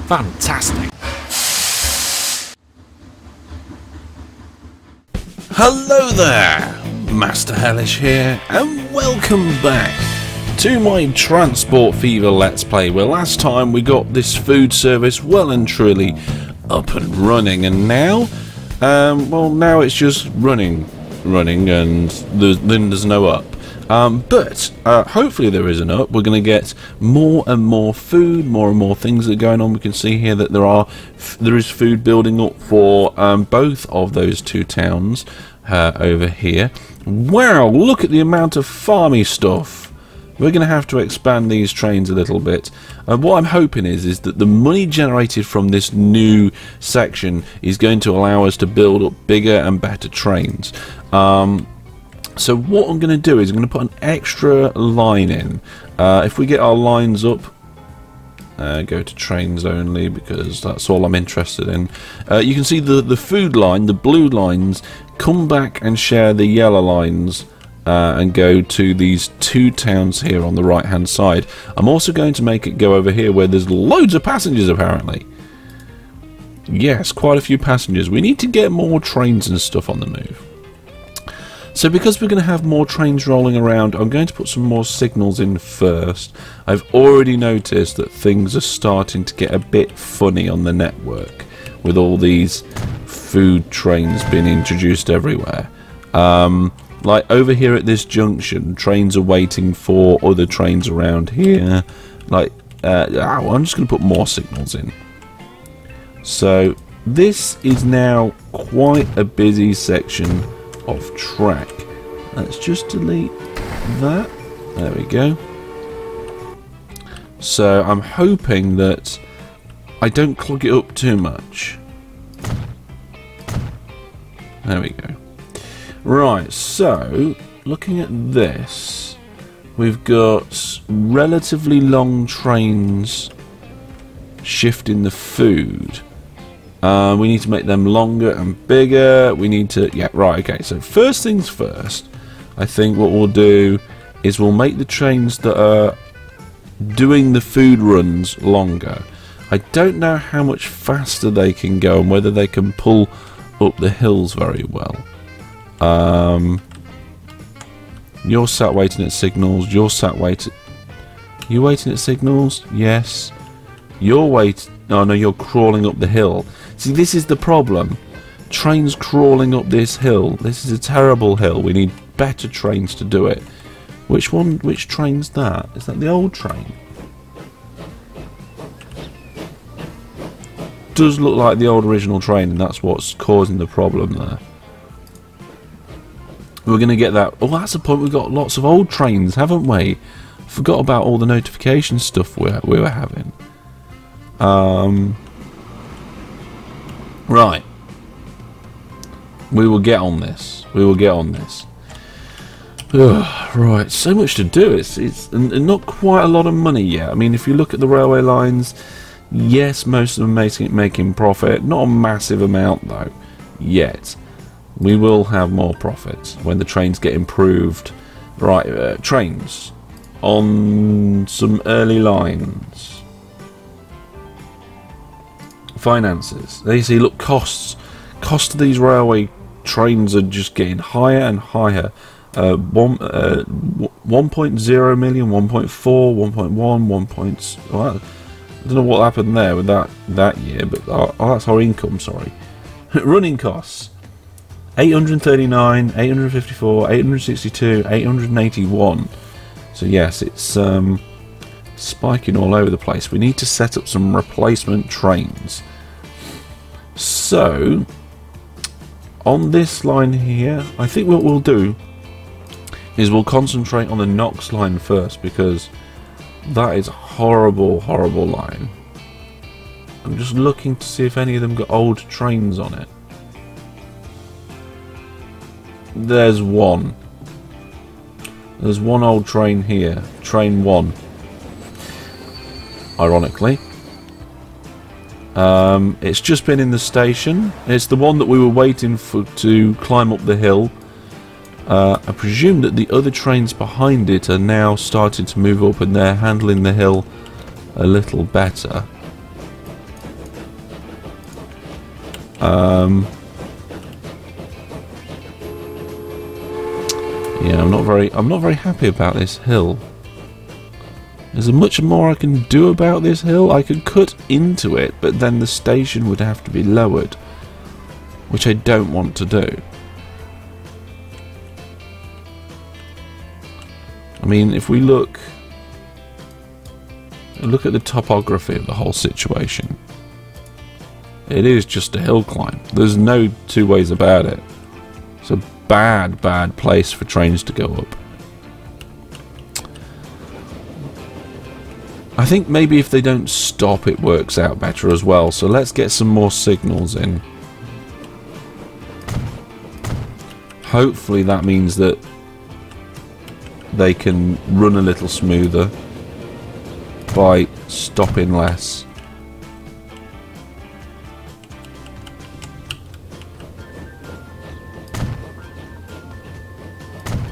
Fantastic. Hello there, Master Hellish here, and welcome back to my Transport Fever Let's Play, where last time we got this food service well and truly up and running, and now, well, now it's just running, and there's no up. But hopefully there is an up. We're going to get more and more food, more and more things that are going on. We can see here that there is food building up for both of those two towns over here. Wow, look at the amount of farmy stuff. We're going to have to expand these trains a little bit. What I'm hoping is that the money generated from this new section is going to allow us to build up bigger and better trains. So what I'm going to do is I'm going to put an extra line in. If we get our lines up, go to trains only because that's all I'm interested in. You can see the food line, the blue lines, come back and share the yellow lines and go to these two towns here on the right hand side. I'm also going to make it go over here where there's loads of passengers apparently. Yes, quite a few passengers. We need to get more trains and stuff on the move. So because we're going to have more trains rolling around, I'm going to put some more signals in first. I've already noticed that things are starting to get a bit funny on the network with all these food trains being introduced everywhere. Like over here at this junction, trains are waiting for other trains around here. Like, I'm just going to put more signals in. So this is now quite a busy section of track. Let's just delete that. There we go. So I'm hoping that I don't clog it up too much. There we go. Right, so looking at this, we've got relatively long trains shifting the food. We need to make them longer and bigger. We need to, yeah, right, okay. So first things first, I think what we'll do is we'll make the trains that are doing the food runs longer. I don't know how much faster they can go and whether they can pull up the hills very well. You're sat waiting at signals. You're sat waiting. You waiting at signals? Yes. You're waiting. Oh no, you're crawling up the hill. See, this is the problem. Trains crawling up this hill. This is a terrible hill. We need better trains to do it. Which one? Which train's that? Is that the old train? Does look like the old original train, and that's what's causing the problem there. We're going to get that. Oh, that's the point. We've got lots of old trains, haven't we? Forgot about all the notification stuff we were having. Right. We will get on this. We will get on this. Ugh, right, so much to do. It's not quite a lot of money yet. I mean, if you look at the railway lines, yes, most of them making profit. Not a massive amount though, yet. We will have more profits when the trains get improved. Right, trains on some early lines. Finances. There you see, look, costs of these railway trains are just getting higher and higher. 1.0 million, 1.4, 1.1, 1. Well, I don't know what happened there with that year, but that's our income. Sorry, running costs: 839, 854, 862, 881. So yes, it's spiking all over the place. We need to set up some replacement trains. So on this line here, I think what we'll do is we'll concentrate on the Knox line first, because that is a horrible line. I'm just looking to see if any of them got old trains on it. There's one old train here, train 1. Ironically, it's just been in the station. It's the one that we were waiting for to climb up the hill. I presume that the other trains behind it are now starting to move up and they're handling the hill a little better. Yeah, I'm not very happy about this hill. Is there much more I can do about this hill? I could cut into it, but then the station would have to be lowered, which I don't want to do. I mean, if we look at the topography of the whole situation, it is just a hill climb. There's no two ways about it. It's a bad place for trains to go up. I think maybe if they don't stop, it works out better as well. So let's get some more signals in. Hopefully that means that they can run a little smoother by stopping less.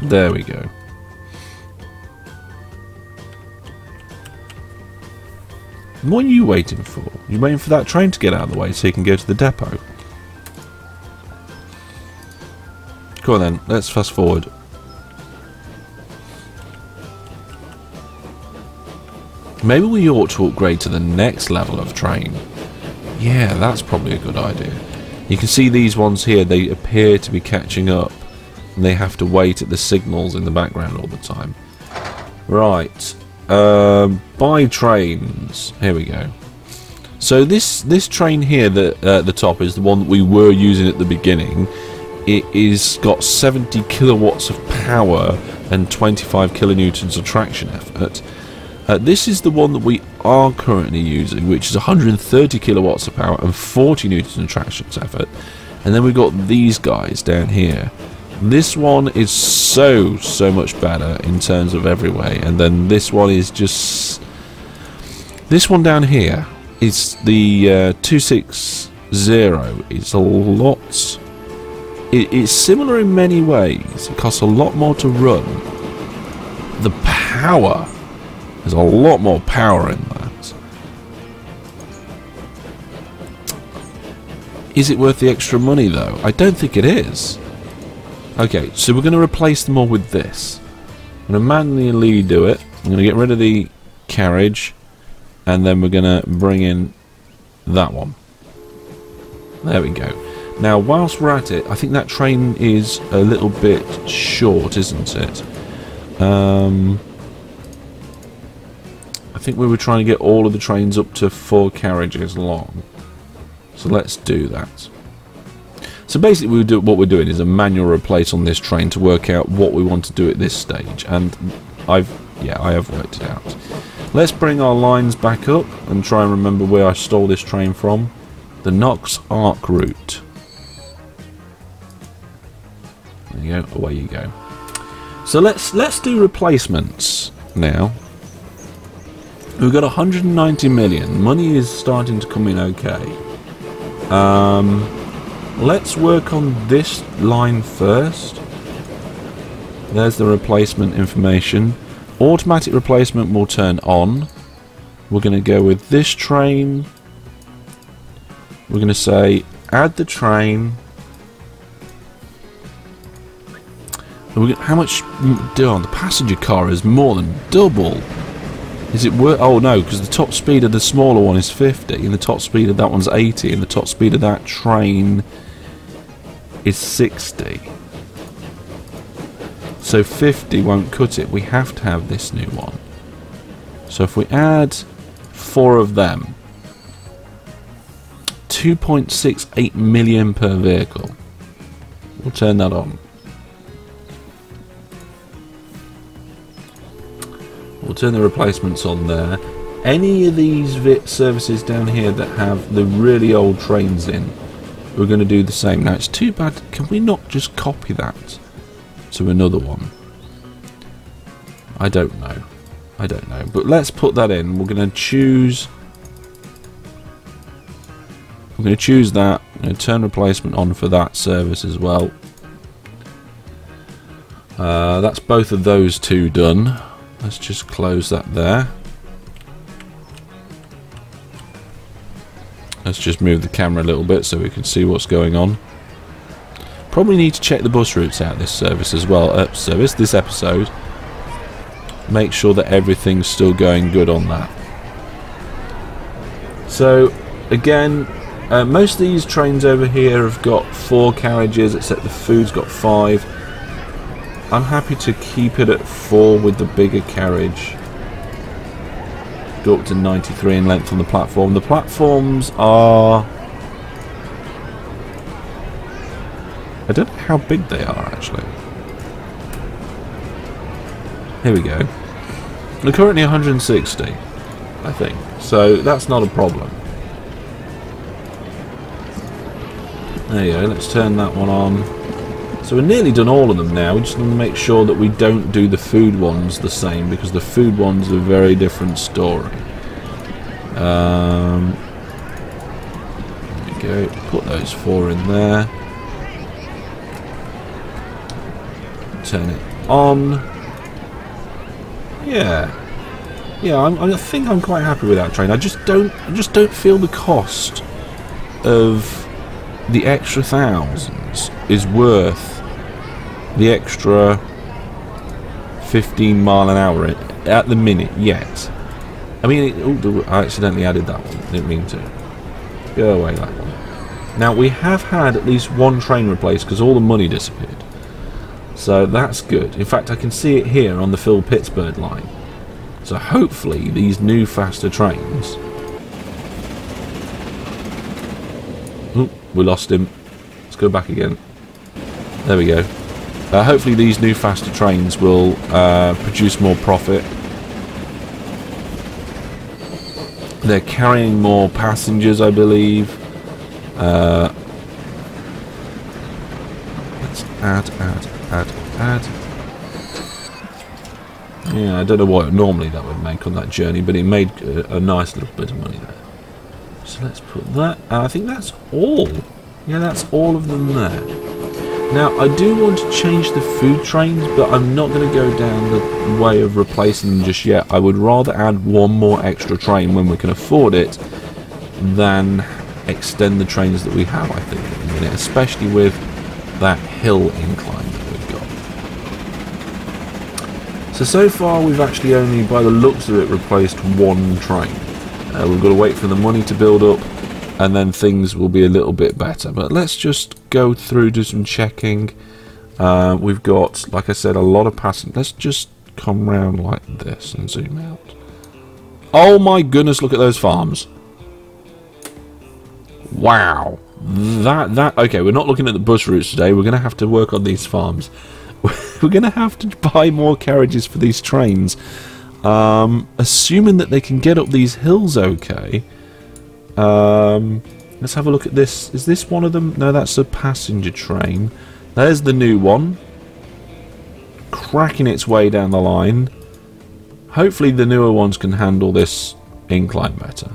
There we go. What are you waiting for? You're waiting for that train to get out of the way so you can go to the depot. Go on then, let's fast forward. Maybe we ought to upgrade to the next level of train. Yeah, that's probably a good idea. You can see these ones here, they appear to be catching up. And they have to wait at the signals in the background all the time. Right. Buy trains. Here we go. So this train here that at the top is the one that we were using at the beginning. It is got 70 kilowatts of power and 25 kilonewtons of traction effort. This is the one that we are currently using, which is 130 kilowatts of power and 40 newtons of traction effort. And then we've got these guys down here. This one is so much better in terms of every way, and then this one is just... This one down here is the 260. It's a lot... It's similar in many ways. It costs a lot more to run. The power... There's a lot more power in that. Is it worth the extra money though? I don't think it is. Okay, so we're going to replace them all with this. I'm going to manually do it. I'm going to get rid of the carriage, and then we're going to bring in that one. There we go. Now, whilst we're at it, I think that train is a little bit short, isn't it? I think we were trying to get all of the trains up to 4 carriages long. So let's do that. So basically what we're doing is a manual replace on this train to work out what we want to do at this stage, and I have worked it out. Let's bring our lines back up and try and remember where I stole this train from. The Knox Arc route. There you go, away you go. So let's do replacements now. We've got 190 million. Money is starting to come in okay. Let's work on this line first. There's the replacement information. Automatic replacement will turn on. We're going to go with this train. We're going to say add the train. How much? Oh, the passenger car is more than double. Is it worth? Oh no, because the top speed of the smaller one is 50, and the top speed of that one's 80, and the top speed of that train is 60. So 50 won't cut it. We have to have this new one. So if we add 4 of them, 2.68 million per vehicle. We'll turn that on. We'll turn the replacements on there. Any of these services down here that have the really old trains in, we're going to do the same. Now it's too bad, can we not just copy that to another one? I don't know. But let's put that in. We're going to choose... I'm going to choose that. I'm going to turn replacement on for that service as well. That's both of those two done. Let's just close that there. Let's just move the camera a little bit so we can see what's going on. Probably need to check the bus routes out this service as well. This episode. Make sure that everything's still going good on that. So, again, most of these trains over here have got 4 carriages, except the food's got 5. I'm happy to keep it at 4 with the bigger carriage. Go up to 93 in length on the platform. The platforms are... I don't know how big they are, actually. Here we go. They're currently 160, I think. So that's not a problem. There you go. Let's turn that one on. So we're nearly done all of them now. We just want to make sure that we don't do the food ones the same, because the food ones are a very different story. There we go. Put those 4 in there. Turn it on. Yeah, I think I'm quite happy with that train. I just don't feel the cost of the extra thousands is worth the extra 15 mile an hour at the minute yet. I mean, I accidentally added that one. Didn't mean to. Go away, that one. Now we have had at least 1 train replaced because all the money disappeared. So that's good. In fact, I can see it here on the Phil-Pittsburgh line. So hopefully these new faster trains... Oop, we lost him. Let's go back again. There we go. Hopefully these new faster trains will produce more profit. They're carrying more passengers, I believe. Let's add. Yeah, I don't know what normally that would make on that journey, but it made a nice little bit of money there. So let's put that. I think that's all. Yeah, that's all of them there. Now, I do want to change the food trains, but I'm not going to go down the way of replacing them just yet. I would rather add 1 more extra train when we can afford it than extend the trains that we have, I think, at the minute, especially with that hill incline that we've got. So far we've actually only, by the looks of it, replaced 1 train. We've got to wait for the money to build up, and then things will be a little bit better. But let's just go through, do some checking. We've got, like I said, a lot of passengers. Let's just come round like this and zoom out. Oh my goodness, look at those farms. Wow. Okay, we're not looking at the bus routes today. We're going to have to work on these farms. We're going to have to buy more carriages for these trains. Assuming that they can get up these hills okay. Let's have a look at this. Is this one of them? No, that's a passenger train. There's the new one. Cracking its way down the line. Hopefully the newer ones can handle this incline better.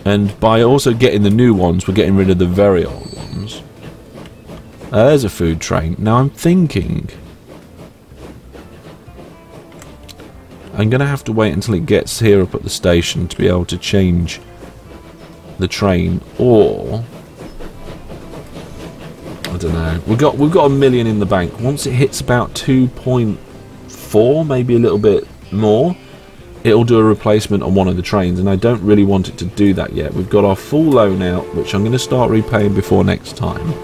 And by also getting the new ones, we're getting rid of the very old ones. There's a food train. Now I'm thinking... I'm going to have to wait until it gets here up at the station to be able to change the train, or... I don't know. We've got $1 million in the bank. Once it hits about 2.4, maybe a little bit more, it'll do a replacement on one of the trains, and I don't really want it to do that yet. We've got our full loan out, which I'm going to start repaying before next time.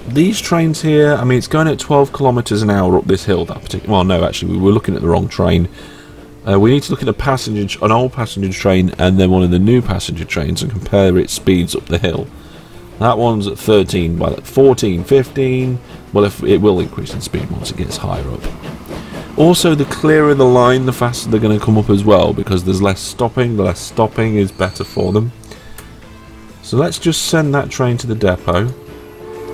These trains here, I mean, it's going at 12 kilometers an hour up this hill. That particular, well, no, actually, we were looking at the wrong train. We need to look at an old passenger train and then one of the new passenger trains and compare its speeds up the hill. That one's at 13, by 14, 15. Well, if it will increase in speed once it gets higher up. Also, the clearer the line, the faster they're going to come up as well, because there's less stopping. The less stopping is better for them. So let's just send that train to the depot.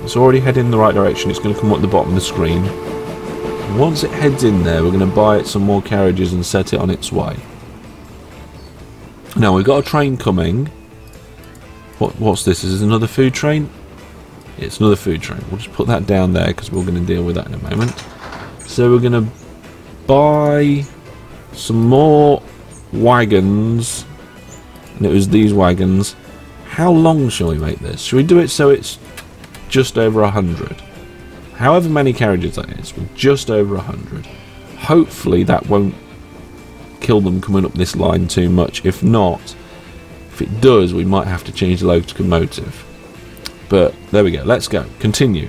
It's already heading in the right direction. It's going to come up at the bottom of the screen. Once it heads in there, we're going to buy it some more carriages and set it on its way. Now, we've got a train coming. What's this? Is this another food train? It's another food train. We'll just put that down there because we're going to deal with that in a moment. So we're going to buy some more wagons, and it was these wagons. How long shall we make this? Shall we do it so it's just over 100? However many carriages that is, we're just over 100. Hopefully that won't kill them coming up this line too much. If not, if it does, we might have to change the locomotive. But there we go. Let's go. Continue.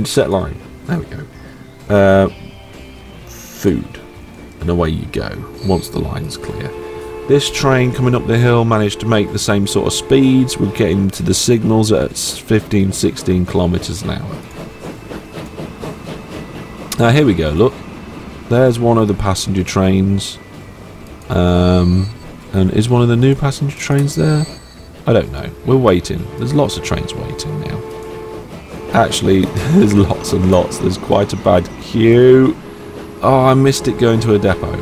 Set line. There we go. Food. And away you go once the line's clear. This train coming up the hill managed to make the same sort of speeds. We're getting to the signals at 15, 16 kilometers an hour. Now here we go, look. There's one of the passenger trains. And is one of the new passenger trains there? I don't know. We're waiting. There's lots of trains waiting now. Actually, there's lots and lots. There's quite a bad queue. Oh, I missed it going to a depot.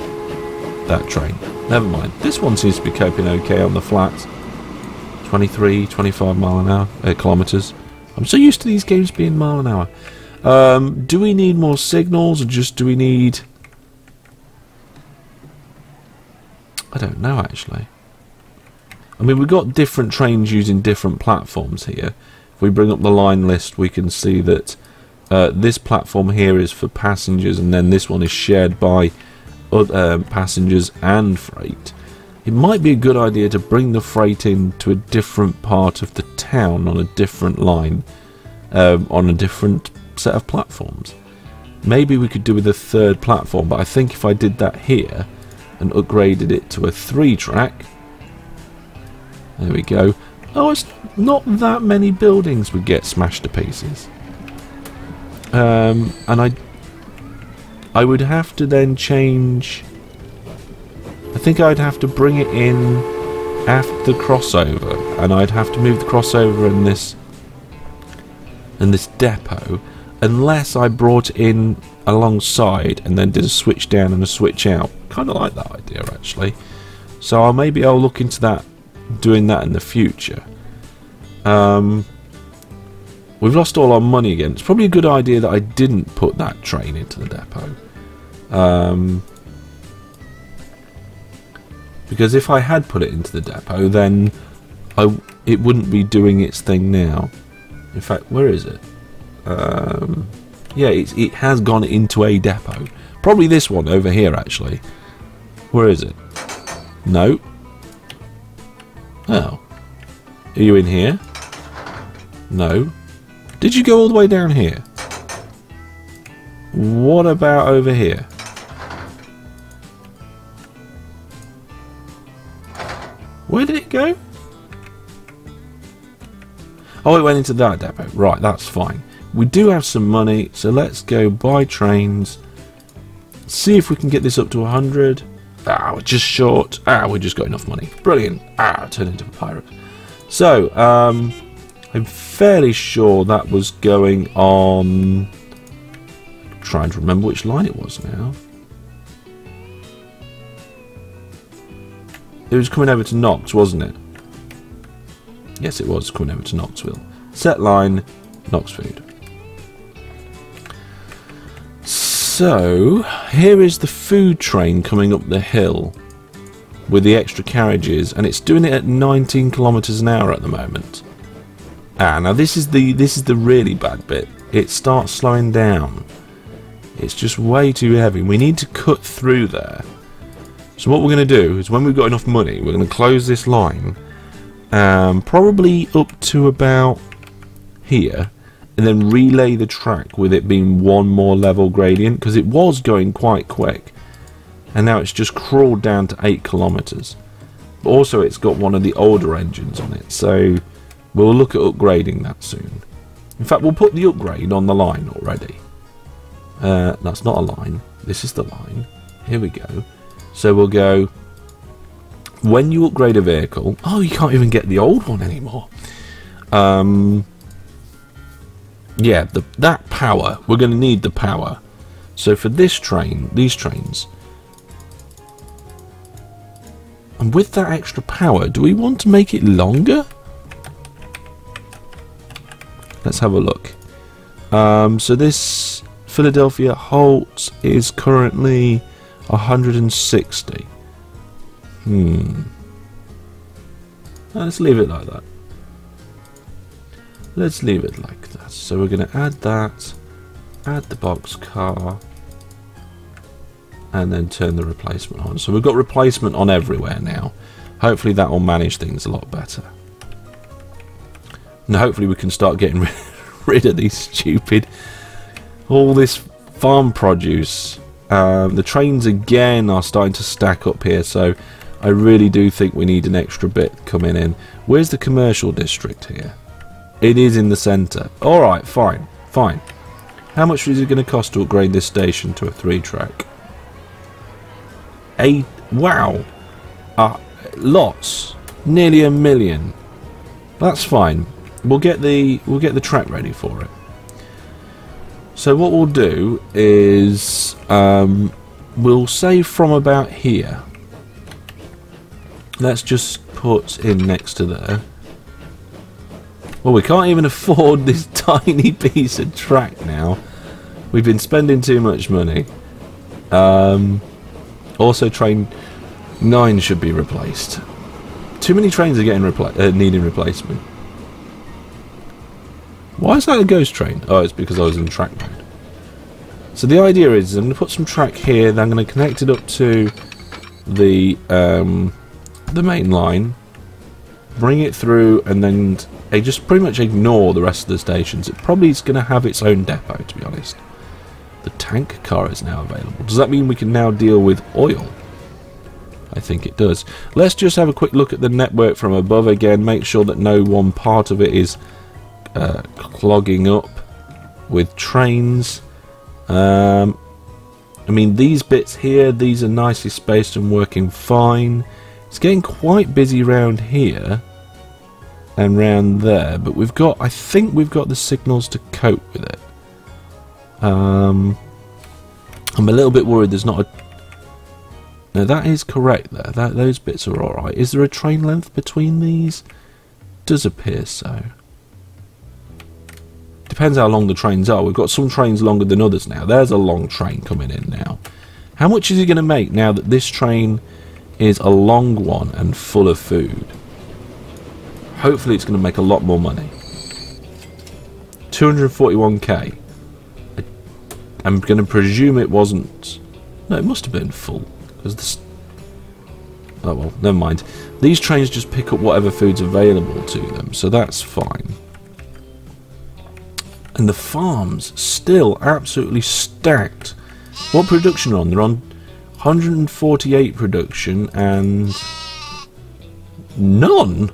That train. Never mind. This one seems to be coping okay on the flats. 23, 25 mile an hour, kilometers. I'm so used to these games being mile an hour. Do we need more signals, or just do we need... I don't know, actually. I mean, we've got different trains using different platforms here. If we bring up the line list, we can see that this platform here is for passengers, and then this one is shared by passengers and freight. It might be a good idea to bring the freight in to a different part of the town on a different line, on a different set of platforms. Maybe we could do with a third platform, but I think if I did that here and upgraded it to a 3-track, there we go. Oh, it's not that many buildings would get smashed to pieces. And I would have to then change... I think I'd have to bring it in after the crossover, and I'd have to move the crossover in this depot, unless I brought it in alongside and then did a switch down and a switch out. Kind of like that idea, actually. So maybe I'll look into that, doing that in the future. We've lost all our money again. It's probably a good idea that I didn't put that train into the depot. Because if I had put it into the depot, then it wouldn't be doing its thing now. In fact, where is it? Yeah, it has gone into a depot. Probably this one over here, actually. Where is it? No. Oh. Are you in here? No. Did you go all the way down here? What about over here? Where did it go? Oh, it went into that depot. Right, that's fine. We do have some money, so let's go buy trains. See if we can get this up to 100. Ah, we're just short. Ah, we just got enough money. Brilliant. Ah, turned into a pirate. So, I'm fairly sure that was going on... I'm trying to remember which line it was now. It was coming over to Knox, wasn't it? Yes, it was coming over to Knoxville. Set line, Knoxfood. So, here is the food train coming up the hill with the extra carriages, and it's doing it at 19 kilometers an hour at the moment. Ah, now this is the really bad bit. It starts slowing down. It's just way too heavy. We need to cut through there. So what we're going to do is, when we've got enough money, we're going to close this line, probably up to about here, and then relay the track with it being one more level gradient, because it was going quite quick, and now it's just crawled down to 8 kilometers. But also it's got one of the older engines on it, so we'll look at upgrading that soon. In fact, we'll put the upgrade on the line already. That's not a line, this is the line. Here we go. So we'll go, when you upgrade a vehicle... Oh, you can't even get the old one anymore. Yeah, that power, we're going to need the power. So for this train, these trains, and with that extra power, do we want to make it longer? Let's have a look. So this Philadelphia Holt is currently 160. Let's leave it like that. Let's leave it like that. So we're going to add that, add the box car, and then turn the replacement on. So we've got replacement on everywhere now. Hopefully that will manage things a lot better. And hopefully we can start getting rid of these stupid, all this farm produce. The trains again are starting to stack up here, so I really do think we need an extra bit coming in. Where's the commercial district here? It is in the centre. Alright, fine, fine. How much is it going to cost to upgrade this station to a 3-track? Wow. Lots. Nearly $1 million. That's fine. We'll get the track ready for it. So what we'll do is we'll say from about here. Let's just put in next to there. Well, we can't even afford this tiny piece of track now. We've been spending too much money. Also, train 9 should be replaced. Too many trains are getting needing replacement. Why is that a ghost train? Oh, it's because I was in track mode. So the idea is I'm going to put some track here, then I'm going to connect it up to the main line, bring it through, and then just pretty much ignore the rest of the stations. It probably is going to have its own depot, to be honest. The tank car is now available. Does that mean we can now deal with oil? I think it does. Let's just have a quick look at the network from above again. Make sure that no one part of it is clogging up with trains. I mean, these bits here, these are nicely spaced and working fine. It's getting quite busy round here and round there, but I think we've got the signals to cope with it. I'm a little bit worried there's not a... No, that is correct there. Those bits are alright. Is there a train length between these? Does appear so. Depends how long the trains are. We've got some trains longer than others now. There's a long train coming in now. How much is he going to make now that this train is a long one and full of food? Hopefully it's going to make a lot more money. 241k. I'm going to presume it wasn't... No, it must have been full. Because this... Oh well, never mind. These trains just pick up whatever food's available to them, so that's fine. And the farm's still absolutely stacked. What production are on? They're on 148 production and... none?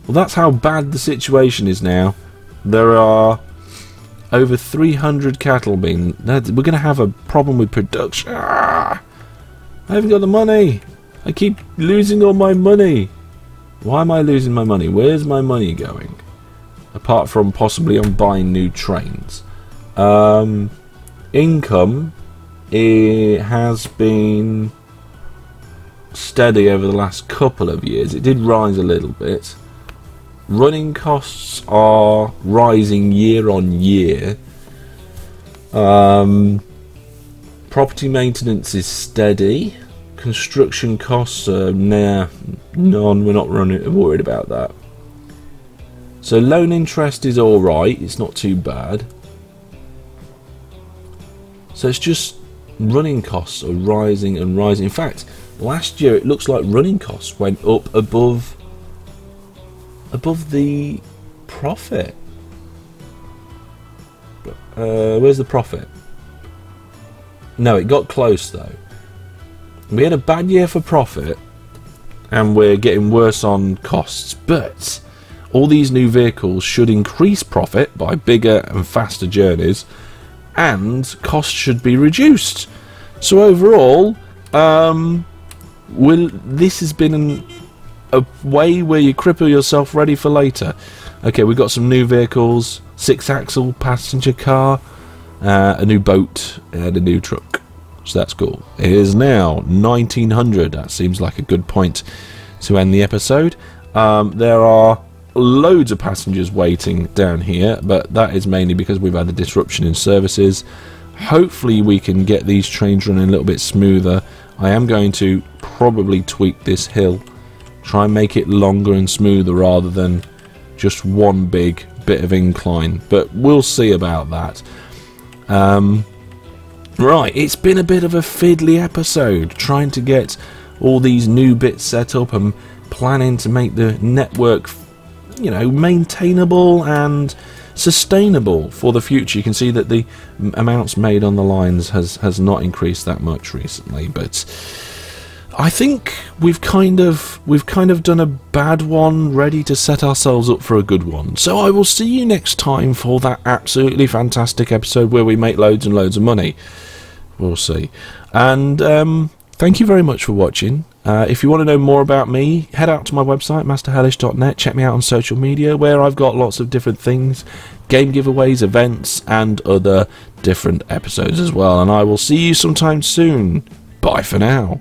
Well, that's how bad the situation is now. There are... over 300 cattle being... We're going to have a problem with production. I haven't got the money. I keep losing all my money. Why am I losing my money? Where's my money going? Apart from possibly on buying new trains. Income, it has been steady over the last couple of years. It did rise a little bit. Running costs are rising year on year. Property maintenance is steady. Construction costs are none. We're not worried about that. So loan interest is alright. It's not too bad. So it's just running costs are rising and rising. In fact, last year it looks like running costs went up above the profit. Where's the profit? No, it got close though. We had a bad year for profit and we're getting worse on costs, but all these new vehicles should increase profit by bigger and faster journeys, and costs should be reduced. So overall, this has been a way where you cripple yourself ready for later. Okay, we've got some new vehicles, 6-axle passenger car, a new boat, and a new truck. So that's cool. It is now 1900. That seems like a good point to end the episode. There are loads of passengers waiting down here, but that is mainly because we've had a disruption in services. Hopefully we can get these trains running a little bit smoother. I am going to probably tweak this hill, try and make it longer and smoother rather than just one big bit of incline, but we'll see about that. Right, it's been a bit of a fiddly episode, trying to get all these new bits set up and planning to make the network, you know, maintainable and sustainable for the future. You can see that the amounts made on the lines has not increased that much recently, but I think we've kind of done a bad one, ready to set ourselves up for a good one. So I will see you next time for that absolutely fantastic episode where we make loads and loads of money. We'll see. And thank you very much for watching. If you want to know more about me, head out to my website, masterhellish.net. Check me out on social media, where I've got lots of different things, game giveaways, events, and other different episodes as well. And I will see you sometime soon. Bye for now.